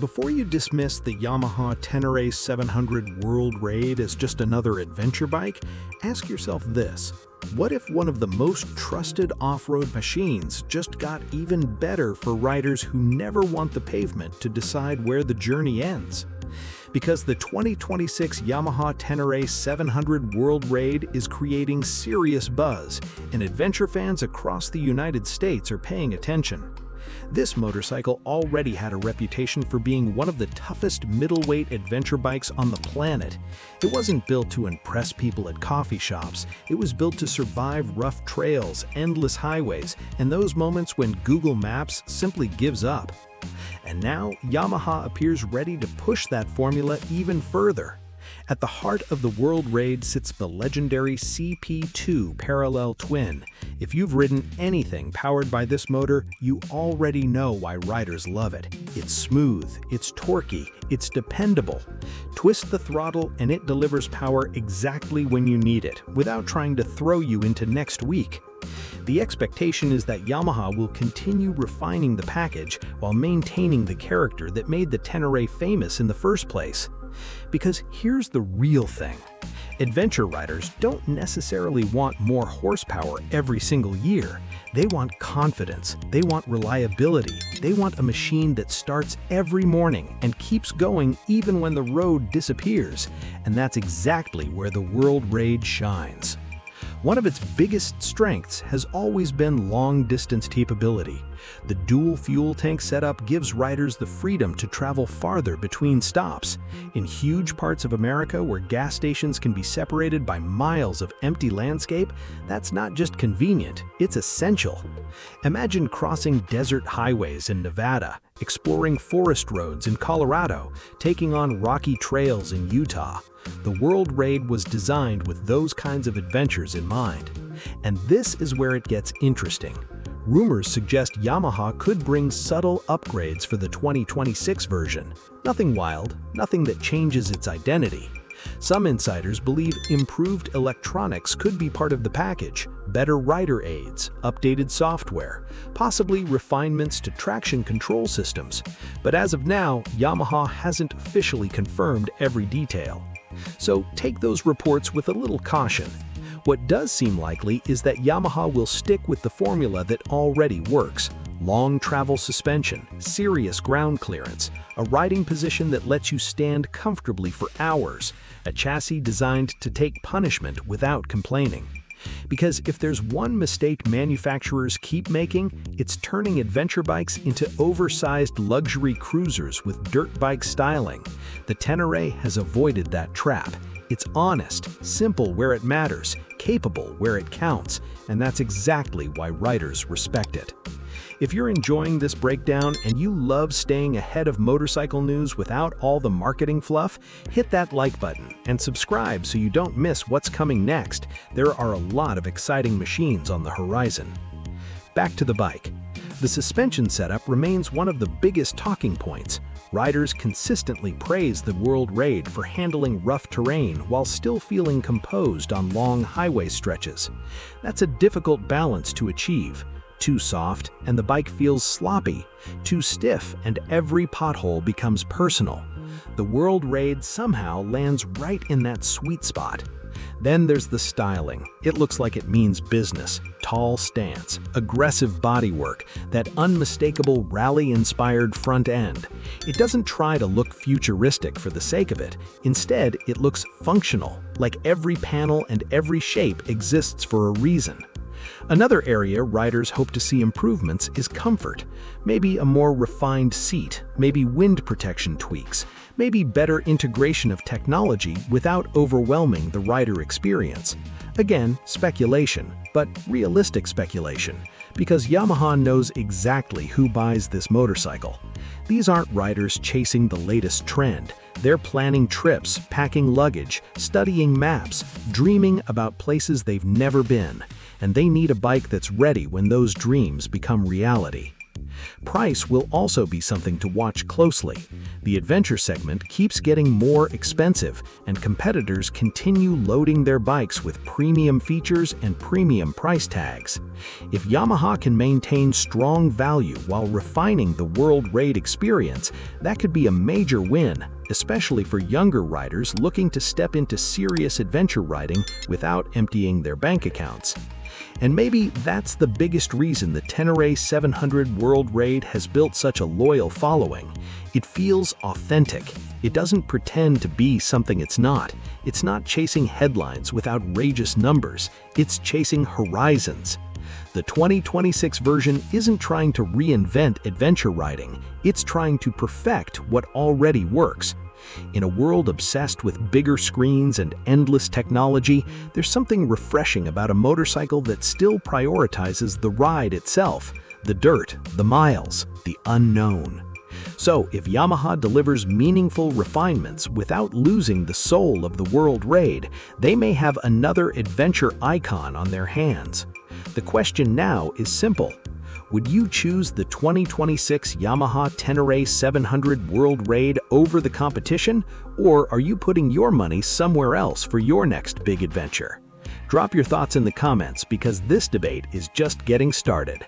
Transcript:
Before you dismiss the Yamaha Ténéré 700 World Raid as just another adventure bike, ask yourself this: what if one of the most trusted off-road machines just got even better for riders who never want the pavement to decide where the journey ends? Because the 2026 Yamaha Ténéré 700 World Raid is creating serious buzz, and adventure fans across the United States are paying attention. This motorcycle already had a reputation for being one of the toughest middleweight adventure bikes on the planet. It wasn't built to impress people at coffee shops. It was built to survive rough trails, endless highways, and those moments when Google Maps simply gives up. And now, Yamaha appears ready to push that formula even further. At the heart of the World Raid sits the legendary CP2 parallel twin. If you've ridden anything powered by this motor, you already know why riders love it. It's smooth, it's torquey, it's dependable. Twist the throttle and it delivers power exactly when you need it, without trying to throw you into next week. The expectation is that Yamaha will continue refining the package while maintaining the character that made the Ténéré famous in the first place. Because here's the real thing: adventure riders don't necessarily want more horsepower every single year. They want confidence, they want reliability, they want a machine that starts every morning and keeps going even when the road disappears. And that's exactly where the World Raid shines. One of its biggest strengths has always been long-distance capability. The dual fuel tank setup gives riders the freedom to travel farther between stops. In huge parts of America where gas stations can be separated by miles of empty landscape, that's not just convenient, it's essential. Imagine crossing desert highways in Nevada, exploring forest roads in Colorado, taking on rocky trails in Utah. The World Raid was designed with those kinds of adventures in mind. And this is where it gets interesting. Rumors suggest Yamaha could bring subtle upgrades for the 2026 version. Nothing wild, nothing that changes its identity. Some insiders believe improved electronics could be part of the package, better rider aids, updated software, possibly refinements to traction control systems. But as of now, Yamaha hasn't officially confirmed every detail. So take those reports with a little caution. What does seem likely is that Yamaha will stick with the formula that already works: long travel suspension, serious ground clearance, a riding position that lets you stand comfortably for hours, a chassis designed to take punishment without complaining. Because if there's one mistake manufacturers keep making, it's turning adventure bikes into oversized luxury cruisers with dirt bike styling. The Ténéré has avoided that trap. It's honest, simple where it matters, capable where it counts, and that's exactly why riders respect it. If you're enjoying this breakdown and you love staying ahead of motorcycle news without all the marketing fluff, hit that like button and subscribe so you don't miss what's coming next. There are a lot of exciting machines on the horizon. Back to the bike. The suspension setup remains one of the biggest talking points. Riders consistently praise the World Raid for handling rough terrain while still feeling composed on long highway stretches. That's a difficult balance to achieve. Too soft, and the bike feels sloppy. Too stiff, and every pothole becomes personal. The World Raid somehow lands right in that sweet spot. Then there's the styling. It looks like it means business. Tall stance, aggressive bodywork, that unmistakable rally-inspired front end. It doesn't try to look futuristic for the sake of it. Instead, it looks functional, like every panel and every shape exists for a reason. Another area riders hope to see improvements is comfort. Maybe a more refined seat, maybe wind protection tweaks, maybe better integration of technology without overwhelming the rider experience. Again, speculation, but realistic speculation, because Yamaha knows exactly who buys this motorcycle. These aren't riders chasing the latest trend. They're planning trips, packing luggage, studying maps, dreaming about places they've never been. And they need a bike that's ready when those dreams become reality. Price will also be something to watch closely. The adventure segment keeps getting more expensive, and competitors continue loading their bikes with premium features and premium price tags. If Yamaha can maintain strong value while refining the World Raid experience, that could be a major win, especially for younger riders looking to step into serious adventure riding without emptying their bank accounts. And maybe that's the biggest reason the Ténéré 700 World Raid has built such a loyal following. It feels authentic. It doesn't pretend to be something it's not. It's not chasing headlines with outrageous numbers. It's chasing horizons. The 2026 version isn't trying to reinvent adventure riding. It's trying to perfect what already works. In a world obsessed with bigger screens and endless technology, there's something refreshing about a motorcycle that still prioritizes the ride itself, the dirt, the miles, the unknown. So, if Yamaha delivers meaningful refinements without losing the soul of the World Raid, they may have another adventure icon on their hands. The question now is simple. Would you choose the 2026 Yamaha Ténéré 700 World Raid over the competition, or are you putting your money somewhere else for your next big adventure? Drop your thoughts in the comments because this debate is just getting started.